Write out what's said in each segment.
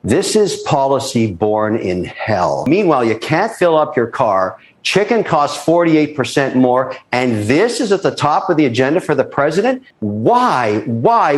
This is policy born in hell. Meanwhile, you can't fill up your car. Chicken costs 48% more, and this is at the top of the agenda for the president? Why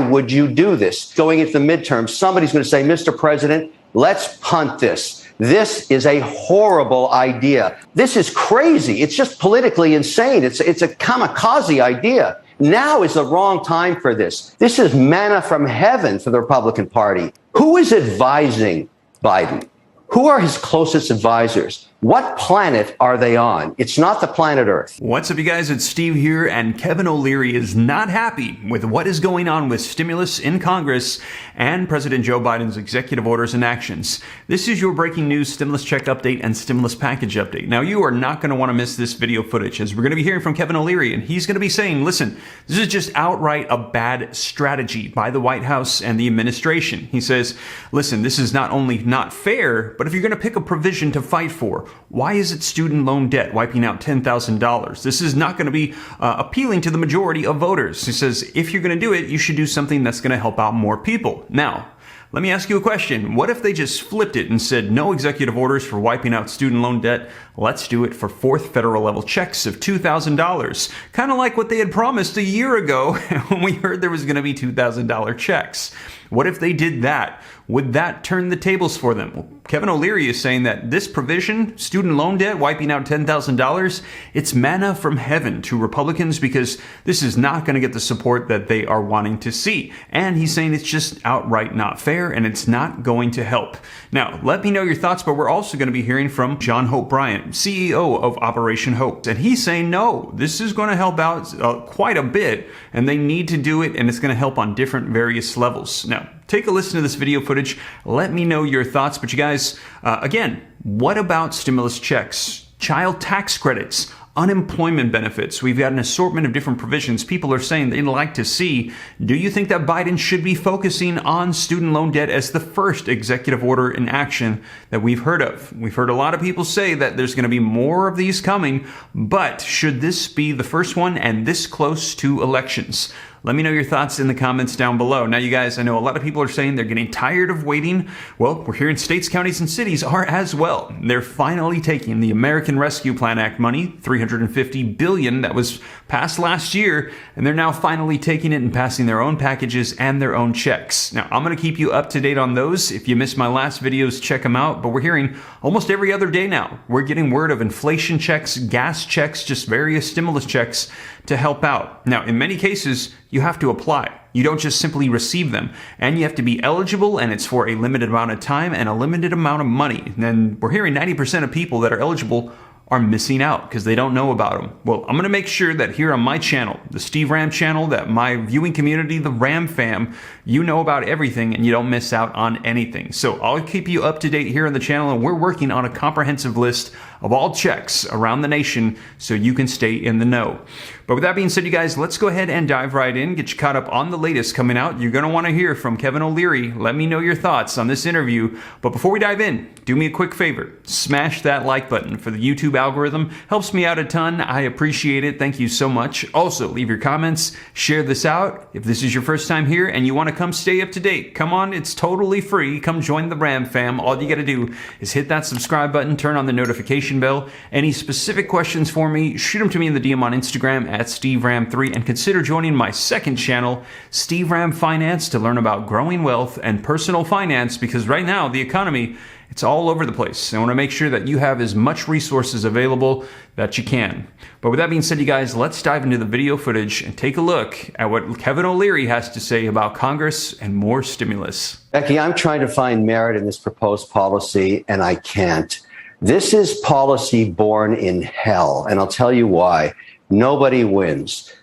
would you do this? Going into the midterm, somebody's going to say, Mr. President, let's punt this. This is a horrible idea. This is crazy. It's just politically insane. It's a kamikaze idea. Now is the wrong time for this. This is manna from heaven for the Republican Party. Who is advising Biden? Who are his closest advisors? What planet are they on? It's not the planet Earth. What's up, you guys? It's Steve here, and Kevin O'Leary is not happy with what is going on with stimulus in Congress and President Joe Biden's executive orders and actions. This is your breaking news stimulus check update and stimulus package update. Now, you are not going to want to miss this video footage, as we're going to be hearing from Kevin O'Leary, and he's going to be saying, listen, this is just outright a bad strategy by the White House and the administration. He says, listen, this is not only not fair, but if you're going to pick a provision to fight for, why is it student loan debt wiping out $10,000? This is not going to be appealing to the majority of voters. He says, if you're going to do it, you should do something that's going to help out more people. Now, let me ask you a question. What if they just flipped it and said no executive orders for wiping out student loan debt? Let's do it for fourth federal level checks of $2,000. Kind of like what they had promised a year ago when we heard there was going to be $2,000 checks. What if they did that? Would that turn the tables for them? Well, Kevin O'Leary is saying that this provision, student loan debt wiping out $10,000, it's manna from heaven to Republicans because this is not going to get the support that they are wanting to see. And he's saying it's just outright not fair and it's not going to help. Now, let me know your thoughts, but we're also going to be hearing from John Hope Bryant, CEO of Operation Hope. And he's saying, no, this is going to help out quite a bit, and they need to do it, and it's going to help on different various levels. Now, take a listen to this video footage. Let me know your thoughts. But you guys, again, what about stimulus checks, child tax credits, unemployment benefits? We've got an assortment of different provisions people are saying they'd like to see. Do you think that Biden should be focusing on student loan debt as the first executive order in action that we've heard of? We've heard a lot of people say that there's going to be more of these coming, but should this be the first one and this close to elections? Let me know your thoughts in the comments down below. Now, you guys, I know a lot of people are saying they're getting tired of waiting. Well, we're hearing states, counties, and cities are as well. They're finally taking the American Rescue Plan Act money, $350 billion that was passed last year, and they're now finally taking it and passing their own packages and their own checks. Now, I'm going to keep you up to date on those. If you missed my last videos, check them out. But we're hearing almost every other day now, we're getting word of inflation checks, gas checks, just various stimulus checks to help out. Now, in many cases, you have to apply. You don't just simply receive them. And you have to be eligible, and it's for a limited amount of time and a limited amount of money. And then we're hearing 90% of people that are eligible are missing out because they don't know about them. Well, I'm going to make sure that here on my channel, the Steve Ram channel, that my viewing community, the Ram fam, you know about everything and you don't miss out on anything. So I'll keep you up to date here on the channel, and we're working on a comprehensive list of all checks around the nation so you can stay in the know. But with that being said, you guys, let's go ahead and dive right in, get you caught up on the latest coming out. You're going to want to hear from Kevin O'Leary. Let me know your thoughts on this interview. But before we dive in, do me a quick favor. Smash that like button for the YouTube algorithm. Helps me out a ton. I appreciate it. Thank you so much. Also, leave your comments. Share this out. If this is your first time here and you want to come stay up to date, come on. It's totally free. Come join the Ram fam. All you got to do is hit that subscribe button, turn on the notification bell. Any specific questions for me, shoot them to me in the DM on Instagram at SteveRam3, and consider joining my second channel, Steve Ram Finance, to learn about growing wealth and personal finance, because right now the economy, it's all over the place. I want to make sure that you have as much resources available that you can. But with that being said, you guys, let's dive into the video footage and take a look at what Kevin O'Leary has to say about Congress and more stimulus. Becky, I'm trying to find merit in this proposed policy, and I can't. This is policy born in hell, and I'll tell you why. Nobody wins.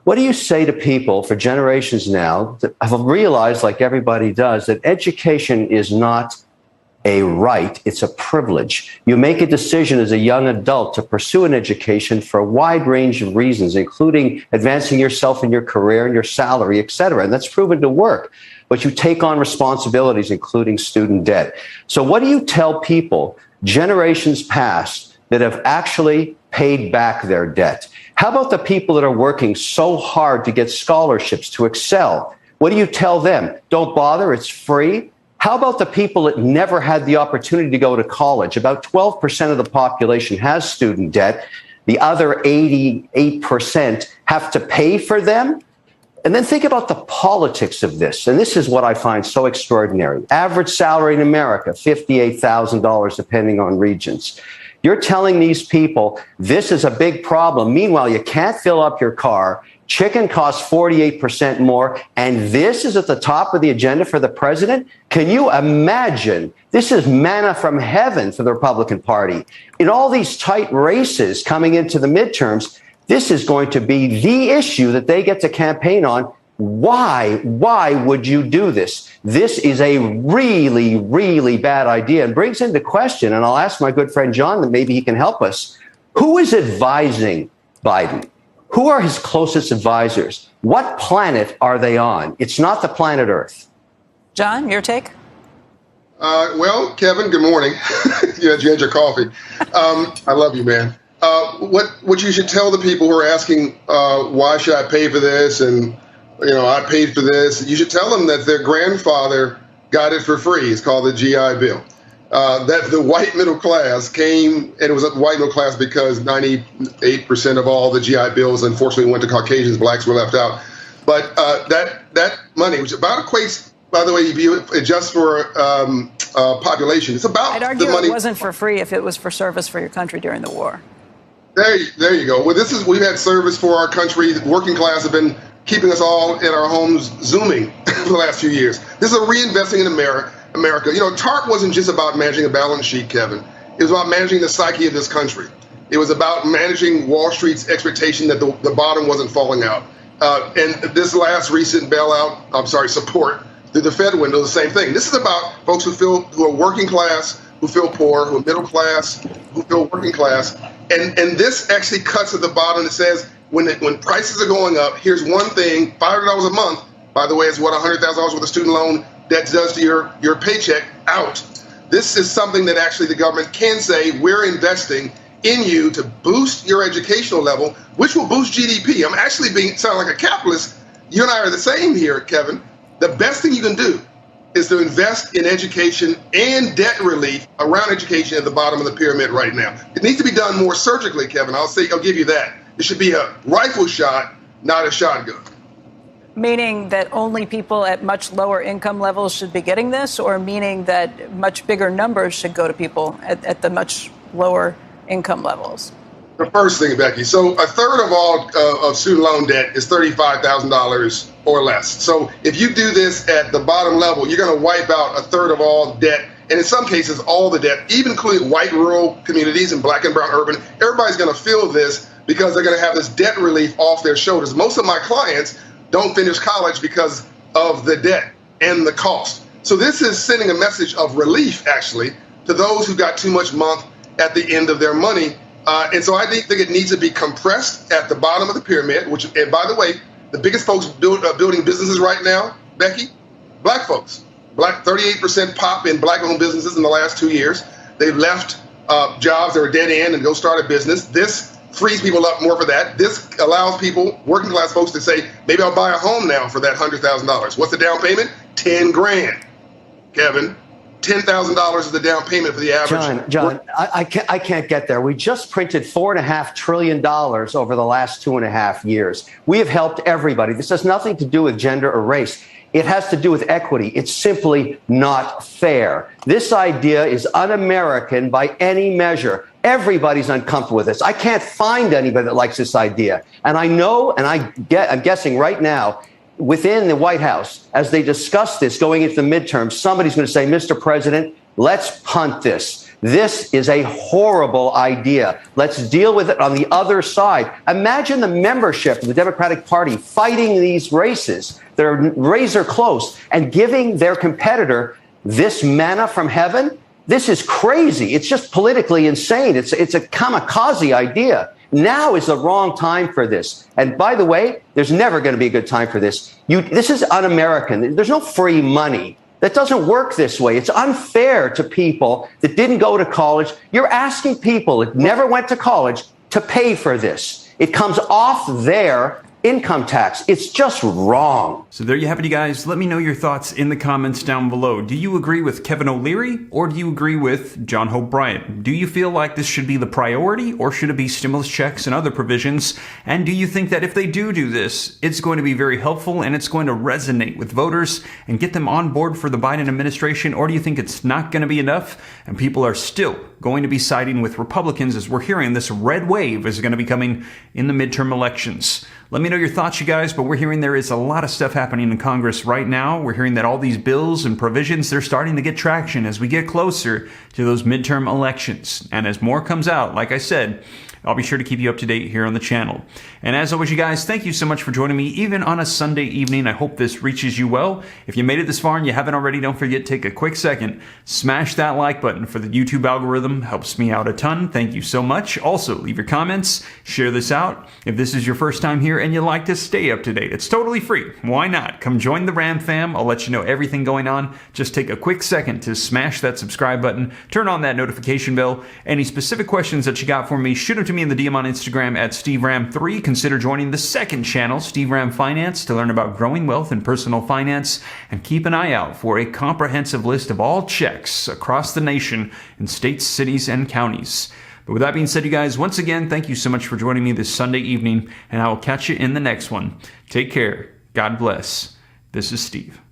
What do you say to people for generations now that have realized, like everybody does, that education is not a right, it's a privilege? You make a decision as a young adult to pursue an education for a wide range of reasons, including advancing yourself in your career and your salary, et cetera. And that's proven to work. But you take on responsibilities, including student debt. So what do you tell people generations past that have actually paid back their debt? How about the people that are working so hard to get scholarships to excel? What do you tell them? Don't bother, it's free. How about the people that never had the opportunity to go to college? About 12% of the population has student debt. The other 88% have to pay for them. And then think about the politics of this. And this is what I find so extraordinary. Average salary in America, $58,000, depending on regions. You're telling these people this is a big problem. Meanwhile, you can't fill up your car. Chicken costs 48% more. And this is at the top of the agenda for the president. Can you imagine? This is manna from heaven for the Republican Party. In all these tight races coming into the midterms, this is going to be the issue that they get to campaign on. Why? Why would you do this? This is a really, really bad idea and brings into question, and I'll ask my good friend John that maybe he can help us. Who is advising Biden? Who are his closest advisors? What planet are they on? It's not the planet Earth. John, your take? Well, Kevin, good morning. You had your coffee. I love you, man. What you should tell the people who are asking, why should I pay for this? And, I paid for this. You should tell them that their grandfather got it for free. It's called the GI Bill. That the white middle class came, and it was a white middle class because 98% of all the GI Bills, unfortunately, went to Caucasians. Blacks were left out. But that money, which about equates, by the way, if you adjust for population, it's about I'd argue the money. It wasn't for free if it was for service for your country during the war. There you go. Well, we've had service for our country. The working class have been keeping us all in our homes Zooming for the last few years. This is a reinvesting in America. TARP wasn't just about managing a balance sheet, Kevin. It was about managing the psyche of this country. It was about managing Wall Street's expectation that the bottom wasn't falling out. And this last recent support through the Fed window, the same thing. This is about folks who are working class, who feel poor, who are middle class, who feel working class. And this actually cuts at the bottom and says, when prices are going up, here's one thing, $500 a month, by the way, is what $100,000 with a student loan debt does to your paycheck out. This is something that actually the government can say, we're investing in you to boost your educational level, which will boost GDP. I'm actually sound like a capitalist. You and I are the same here, Kevin. The best thing you can do is to invest in education and debt relief around education at the bottom of the pyramid right now. It needs to be done more surgically, Kevin. I'll give you that. It should be a rifle shot, not a shotgun. Meaning that only people at much lower income levels should be getting this, or meaning that much bigger numbers should go to people at the much lower income levels? The first thing, Becky. So a third of all of student loan debt is $35,000 or less. So if you do this at the bottom level, you're going to wipe out a third of all debt. And in some cases, all the debt, even including white rural communities and black and brown urban, everybody's going to feel this because they're going to have this debt relief off their shoulders. Most of my clients don't finish college because of the debt and the cost. So this is sending a message of relief, actually, to those who got too much month at the end of their money. And so I think it needs to be compressed at the bottom of the pyramid, and by the way, the biggest folks building businesses right now, Becky, black folks. 38% pop in black-owned businesses in the last 2 years. They've left jobs that are dead end and go start a business. This frees people up more for that. This allows people, working class folks, to say, maybe I'll buy a home now for that $100,000. What's the down payment? $10,000, Kevin. $10,000 is the down payment for the average. John, I can't get there. We just printed $4.5 trillion over the last 2.5 years. We have helped everybody. This has nothing to do with gender or race. It has to do with equity. It's simply not fair. This idea is un-American by any measure. Everybody's uncomfortable with this. I can't find anybody that likes this idea. And I know, and I'm guessing right now, within the White House, as they discuss this going into the midterm, somebody's going to say, Mr. President, let's punt this. This is a horrible idea. Let's deal with it on the other side. Imagine the membership of the Democratic Party fighting these races that are razor close and giving their competitor this manna from heaven. This is crazy. It's just politically insane. It's a kamikaze idea. Now is the wrong time for this. And by the way, there's never going to be a good time for this. This is un-American. There's no free money. That doesn't work this way. It's unfair to people that didn't go to college. You're asking people that never went to college to pay for this. It comes off their income tax. It's just wrong. So there you have it, you guys. Let me know your thoughts in the comments down below. Do you agree with Kevin O'Leary or do you agree with John Hope Bryant? Do you feel like this should be the priority or should it be stimulus checks and other provisions? And do you think that if they do this, it's going to be very helpful and it's going to resonate with voters and get them on board for the Biden administration? Or do you think it's not going to be enough and people are still going to be siding with Republicans as we're hearing this red wave is going to be coming in the midterm elections? Let me know your thoughts, you guys, but we're hearing there is a lot of stuff happening in Congress right now. We're hearing that all these bills and provisions, they're starting to get traction as we get closer to those midterm elections. And as more comes out, like I said, I'll be sure to keep you up to date here on the channel. And as always, you guys, thank you so much for joining me, even on a Sunday evening. I hope this reaches you well. If you made it this far and you haven't already, don't forget, take a quick second, smash that like button for the YouTube algorithm. Helps me out a ton. Thank you so much. Also, leave your comments, share this out. If this is your first time here and you like to stay up to date, it's totally free. Why not? Come join the Ram fam. I'll let you know everything going on. Just take a quick second to smash that subscribe button, turn on that notification bell. Any specific questions that you got for me, shoot them to me in the DM on Instagram at SteveRam3. Consider joining the second channel, Steve Ram Finance, to learn about growing wealth and personal finance. And keep an eye out for a comprehensive list of all checks across the nation in states, cities, and counties. But with that being said, you guys, once again, thank you so much for joining me this Sunday evening, and I will catch you in the next one. Take care. God bless. This is Steve.